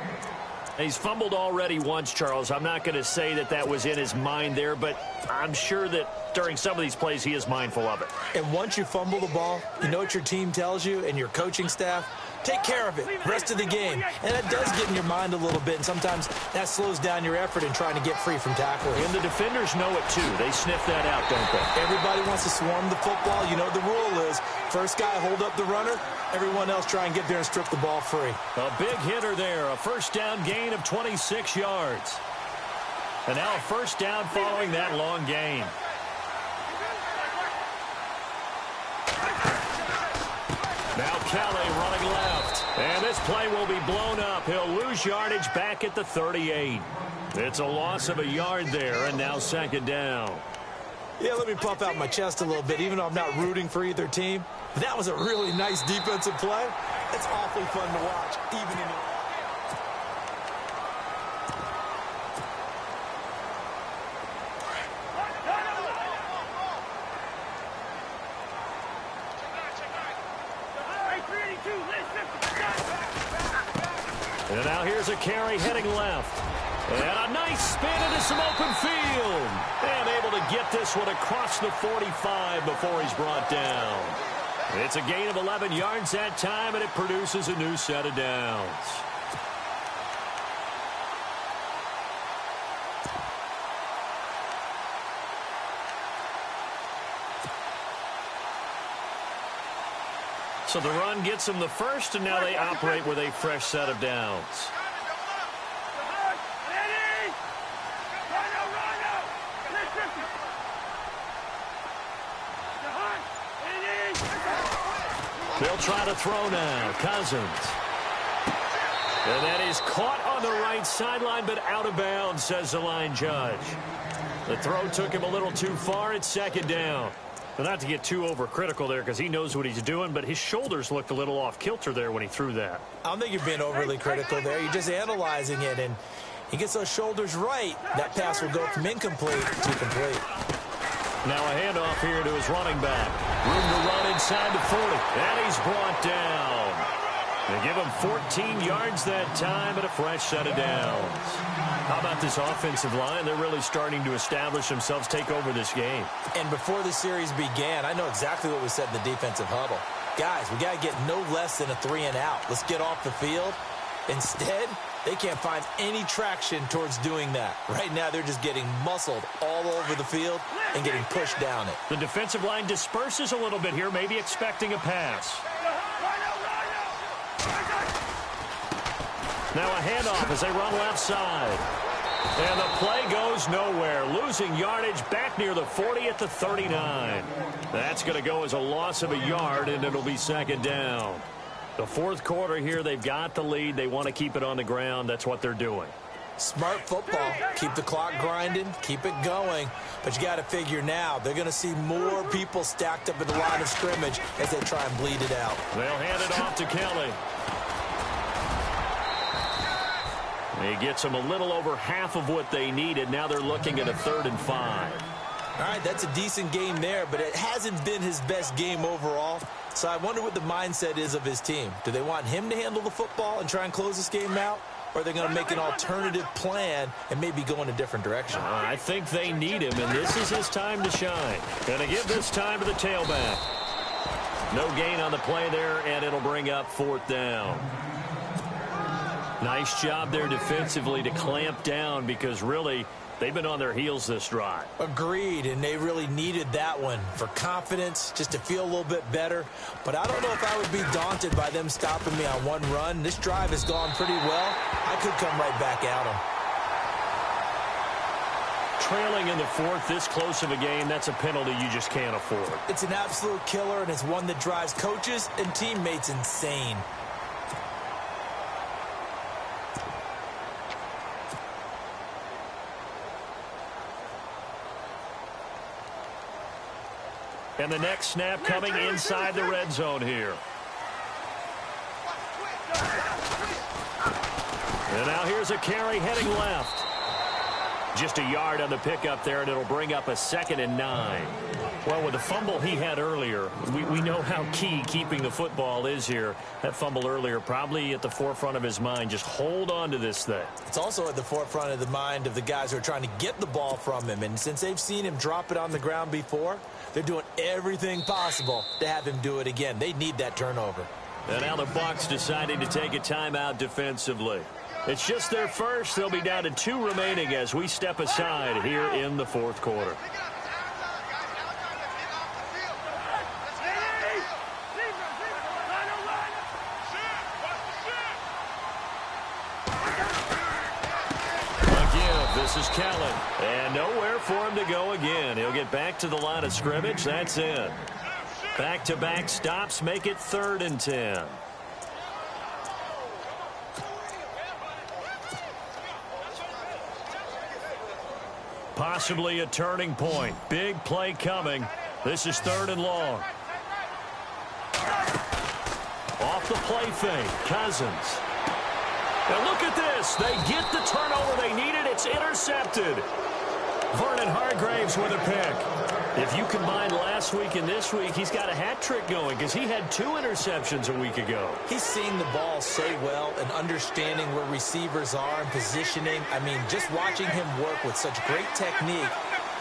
He's fumbled already once, Charles. I'm not going to say that that was in his mind there, but I'm sure that during some of these plays he is mindful of it. And once you fumble the ball, you know what your team tells you and your coaching staff? Take care of it, rest of the game. And that does get in your mind a little bit, and sometimes that slows down your effort in trying to get free from tackling. And the defenders know it, too. They sniff that out, don't they? Everybody wants to swarm the football. You know what the rule is. First guy, hold up the runner. Everyone else try and get there and strip the ball free. A big hitter there. A first down gain of 26 yards. And now a first down following that long gain. Kelly running left. And this play will be blown up. He'll lose yardage back at the 38. It's a loss of a yard there, and now second down. Yeah, let me puff out my chest a little bit, even though I'm not rooting for either team. That was a really nice defensive play. It's awfully fun to watch, even in the... And now here's a carry heading left. And a nice spin into some open field. And able to get this one across the 45 before he's brought down. It's a gain of 11 yards that time, and it produces a new set of downs. So the run gets them the first, and now they operate with a fresh set of downs. They'll try to throw now. Cousins. And that is caught on the right sideline, but out of bounds, says the line judge. The throw took him a little too far. It's second down. Well, not to get too overcritical there because he knows what he's doing, but his shoulders looked a little off kilter there when he threw that. I don't think you're being overly critical there. You're just analyzing it, and he gets those shoulders right. That pass will go from incomplete to complete. Now a handoff here to his running back. Room to run inside the 40. And he's brought down. They give him 14 yards that time and a fresh set of downs. How about this offensive line? They're really starting to establish themselves, take over this game. And before the series began, I know exactly what we said in the defensive huddle. Guys, we got to get no less than a 3-and-out. Let's get off the field. Instead, they can't find any traction towards doing that. Right now, they're just getting muscled all over the field and getting pushed down it. The defensive line disperses a little bit here, maybe expecting a pass. Now a handoff as they run left side. And the play goes nowhere. Losing yardage back near the 40 at the 39. That's going to go as a loss of a yard, and it'll be second down. The fourth quarter here, they've got the lead. They want to keep it on the ground. That's what they're doing. Smart football. Keep the clock grinding. Keep it going. But you got to figure now, they're going to see more people stacked up in the line of scrimmage as they try and bleed it out. They'll hand it off to Kelly. He gets them a little over half of what they needed. Now they're looking at a 3rd and 5. All right, that's a decent game there, but it hasn't been his best game overall. So I wonder what the mindset is of his team. Do they want him to handle the football and try and close this game out? Or are they going to make an alternative plan and maybe go in a different direction? I think they need him, and this is his time to shine. Going to give this time to the tailback. No gain on the play there, and it'll bring up 4th down. Nice job there defensively to clamp down because really they've been on their heels this drive. Agreed, and they really needed that one for confidence, just to feel a little bit better. But I don't know if I would be daunted by them stopping me on one run. This drive has gone pretty well. I could come right back at them. Trailing in the 4th, this close of a game, that's a penalty you just can't afford. It's an absolute killer, and it's one that drives coaches and teammates insane. And the next snap coming inside the red zone here. And now here's a carry heading left. Just a yard on the pickup there, and it'll bring up a 2nd and 9. Well, with the fumble he had earlier, we know how key keeping the football is here. That fumble earlier probably at the forefront of his mind. Just hold on to this thing. It's also at the forefront of the mind of the guys who are trying to get the ball from him. And since they've seen him drop it on the ground before, they're doing everything possible to have him do it again. They need that turnover. And now the Bucs deciding to take a timeout defensively. It's just their first. They'll be down to 2 remaining as we step aside here in the 4th quarter. This is Kelly, and nowhere for him to go again. He'll get back to the line of scrimmage. That's it. Back-to-back stops make it 3rd and 10. Possibly a turning point. Big play coming. This is 3rd and long. Off the play fake. Cousins. And look at this. They get the turnover they needed. It's intercepted. Vernon Hargraves with a pick. If you combine last week and this week, he's got a hat trick going because he had 2 interceptions a week ago. He's seeing the ball so well and understanding where receivers are and positioning. I mean, just watching him work with such great technique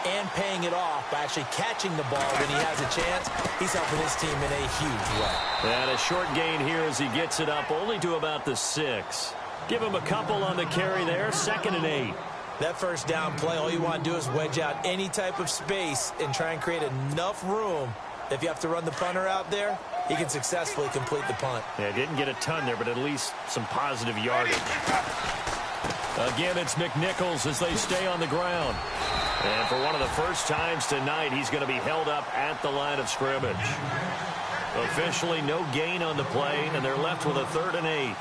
and paying it off by actually catching the ball when he has a chance, he's helping his team in a huge way. And a short gain here as he gets it up only to about the 6. Give him a couple on the carry there, 2nd and 8. That first down play, all you want to do is wedge out any type of space and try and create enough room. If you have to run the punter out there, he can successfully complete the punt. Yeah, didn't get a ton there, but at least some positive yardage. Again, it's McNichols as they stay on the ground. And for one of the first times tonight, he's going to be held up at the line of scrimmage. Officially no gain on the play, and they're left with a 3rd and 8.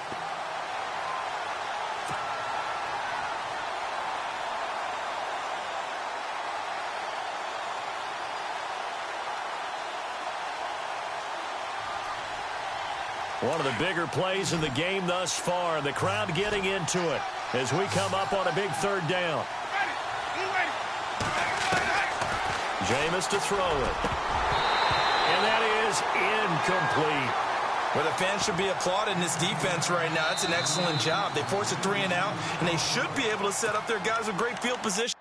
One of the bigger plays in the game thus far. The crowd getting into it as we come up on a big 3rd down. Jameis to throw it. And that is incomplete. Well, the fans should be applauding this defense right now. That's an excellent job. They force a 3 and out, and they should be able to set up their guys with great field position.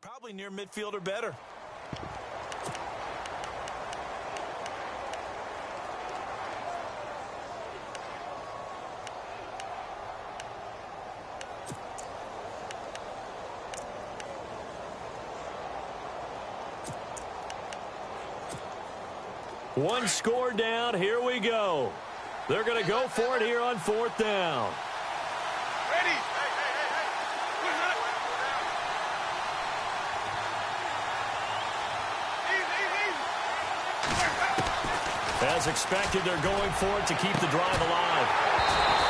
Probably near midfield or better. One score down. Here we go. They're going to go for it here on 4th down. Ready. As expected, they're going for it to keep the drive alive.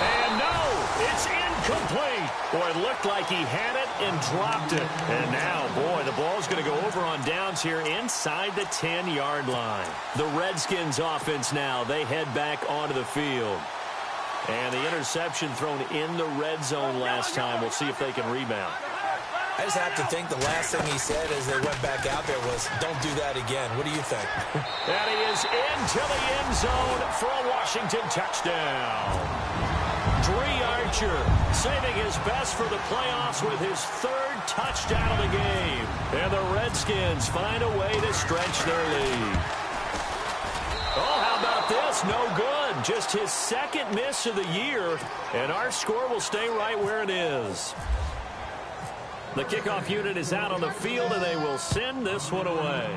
And no, it's incomplete. Boy, it looked like he had it and dropped it. And now, boy, the ball's going to go over on downs here inside the 10-yard line. The Redskins offense now, they head back onto the field. And the interception thrown in the red zone last time. We'll see if they can rebound. I just have to think the last thing he said as they went back out there was, don't do that again. What do you think? And he is into the end zone for a Washington touchdown. Dree Archer saving his best for the playoffs with his 3rd touchdown of the game. And the Redskins find a way to stretch their lead. Oh, how about this? No good. Just his 2nd miss of the year. And our score will stay right where it is. The kickoff unit is out on the field, and they will send this one away.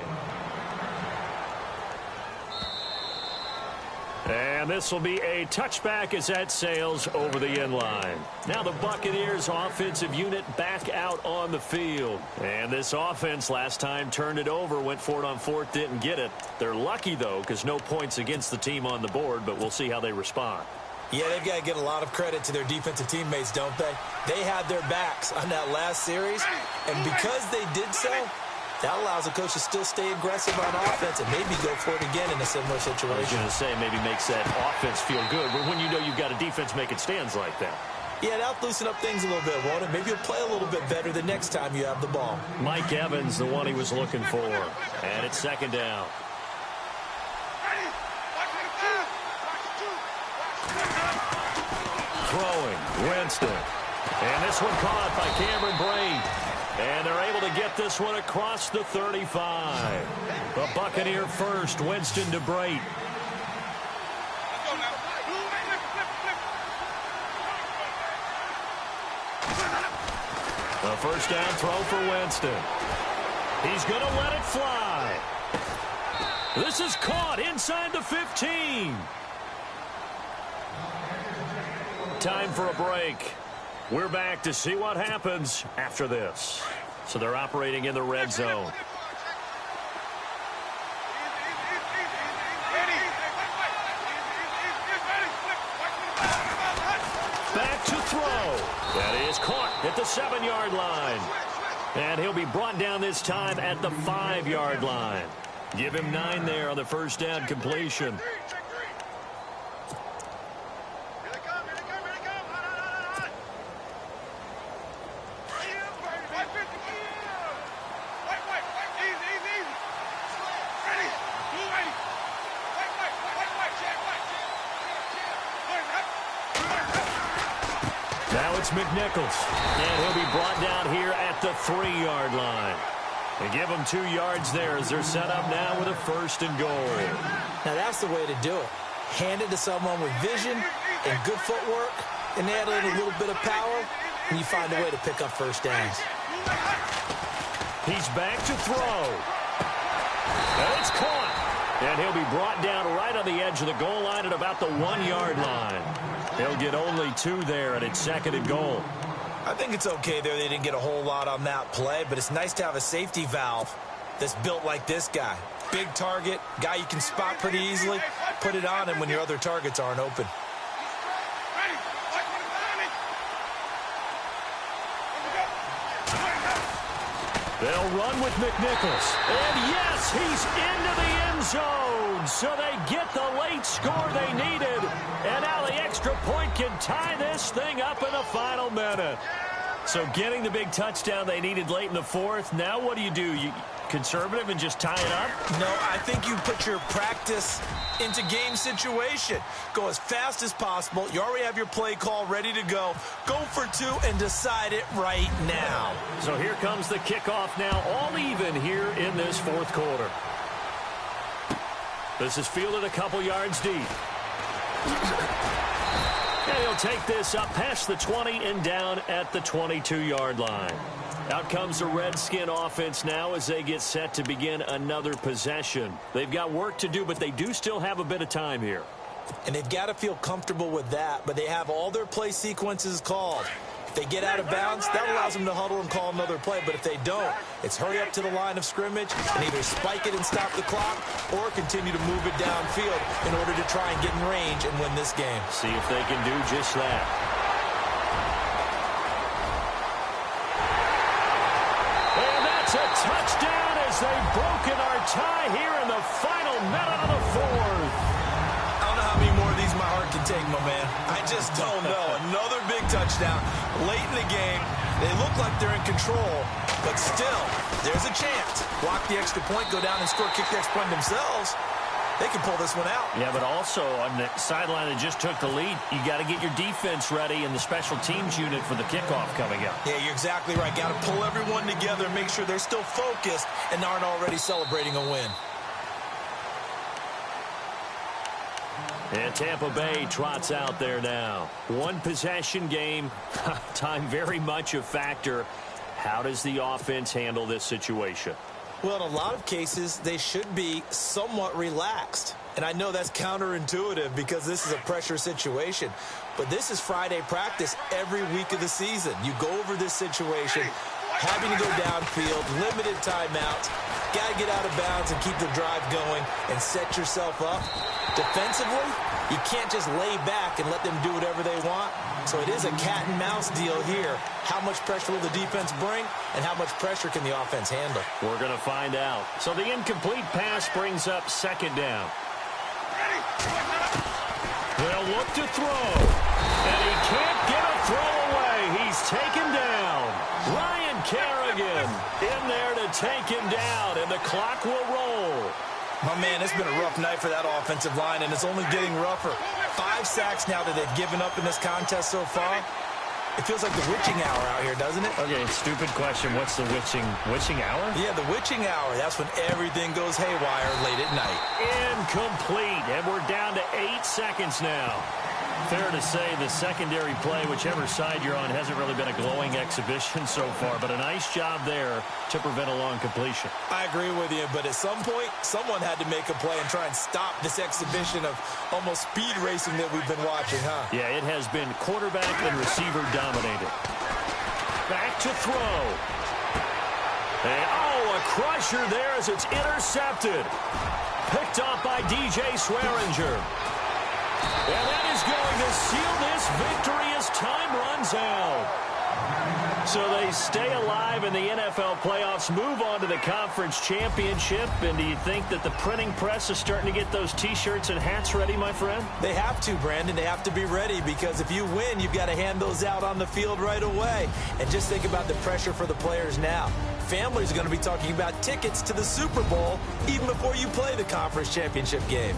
And this will be a touchback as that sails over the end line. Now the Buccaneers offensive unit back out on the field. And this offense last time turned it over, went for it on fourth, didn't get it. They're lucky, though, because no points against the team on the board, but we'll see how they respond. Yeah, they've got to give a lot of credit to their defensive teammates, don't they? They had their backs on that last series, and because they did so, that allows the coach to still stay aggressive on offense and maybe go for it again in a similar situation. I was going to say, maybe makes that offense feel good, but when you know you've got a defense making stands like that. Yeah, that'll loosen up things a little bit, won't it? Maybe you'll play a little bit better the next time you have the ball. Mike Evans, the one he was looking for. And it's second down. Throwing, Winston. And this one caught by Cameron Brate. And they're able to get this one across the 35. The Buccaneer first, Winston to Brate. The first down throw for Winston. He's going to let it fly. This is caught inside the 15. Time for a break. We're back to see what happens after this. So they're operating in the red zone. Back to throw. That is caught at the 7-yard line. And he'll be brought down this time at the 5-yard line. Give him 9 there on the first down completion. Now it's McNichols, and he'll be brought down here at the 3-yard line. They give them 2 yards there as they're set up now with a 1st and goal. Now that's the way to do it. Hand it to someone with vision and good footwork, and add in a little bit of power, and you find a way to pick up first downs. He's back to throw. And it's caught. And he'll be brought down right on the edge of the goal line at about the 1-yard line. They'll get only 2 there, and it's 2nd and goal. I think it's okay there. They didn't get a whole lot on that play, but it's nice to have a safety valve that's built like this guy. Big target, guy you can spot pretty easily. Put it on him when your other targets aren't open. They'll run with McNichols. And yes, he's into the end zone. So they get the late score they needed. And now the extra point can tie this thing up in the final minute. So getting the big touchdown they needed late in the 4th. Now what do? You conservative and just tie it up? No, I think you put your practice into game situation. Go as fast as possible. You already have your play call ready to go. Go for 2 and decide it right now. So here comes the kickoff now, all even here in this 4th quarter. This is fielded a couple yards deep. And he'll take this up past the 20 and down at the 22-yard line. Out comes the Redskin offense now as they get set to begin another possession. They've got work to do, but they do still have a bit of time here. And they've got to feel comfortable with that, but they have all their play sequences called. If they get out of bounds, that allows them to huddle and call another play, but if they don't, it's hurry up to the line of scrimmage and either spike it and stop the clock or continue to move it downfield in order to try and get in range and win this game. See if they can do just that. A touchdown as they've broken our tie here in the final minute of the 4th. I don't know how many more of these my heart can take, my man. I just don't know. Another big touchdown late in the game. They look like they're in control, but still, there's a chance. Block the extra point, go down and score, kick the extra point themselves. They can pull this one out. Yeah, but also on the sideline that just took the lead, you got to get your defense ready and the special teams unit for the kickoff coming up. Yeah, you're exactly right. Got to pull everyone together and make sure they're still focused and aren't already celebrating a win. And Tampa Bay trots out there now. 1 possession game, time very much a factor. How does the offense handle this situation? Well, in a lot of cases, they should be somewhat relaxed. And I know that's counterintuitive because this is a pressure situation. But this is Friday practice every week of the season. You go over this situation, having to go downfield, limited timeouts, got to get out of bounds and keep the drive going and set yourself up. Defensively, you can't just lay back and let them do whatever they want. So it is a cat and mouse deal here. How much pressure will the defense bring and how much pressure can the offense handle? We're going to find out. So the incomplete pass brings up second down. They'll look to throw. And he can't get a throw away. He's taken down. Ryan Kerrigan in there to take him down, and the clock will roll. Oh, man, it's been a rough night for that offensive line, and it's only getting rougher. 5 sacks now that they've given up in this contest so far. It feels like the witching hour out here, doesn't it? Okay, stupid question. What's the witching hour? Yeah, the witching hour. That's when everything goes haywire late at night. Incomplete, and we're down to 8 seconds now. Fair to say the secondary play, whichever side you're on, hasn't really been a glowing exhibition so far, but a nice job there to prevent a long completion. I agree with you, but at some point, someone had to make a play and try and stop this exhibition of almost speed racing that we've been watching, huh? Yeah, it has been quarterback and receiver dominated. Back to throw. And, a crusher there as it's intercepted. Picked off by DJ Swearinger. And that is going to seal this victory as time runs out. So they stay alive in the NFL playoffs, move on to the conference championship. And do you think that the printing press is starting to get those T-shirts and hats ready, my friend? They have to, Brandon. They have to be ready because if you win, you've got to hand those out on the field right away. And just think about the pressure for the players now. Families are going to be talking about tickets to the Super Bowl even before you play the conference championship game.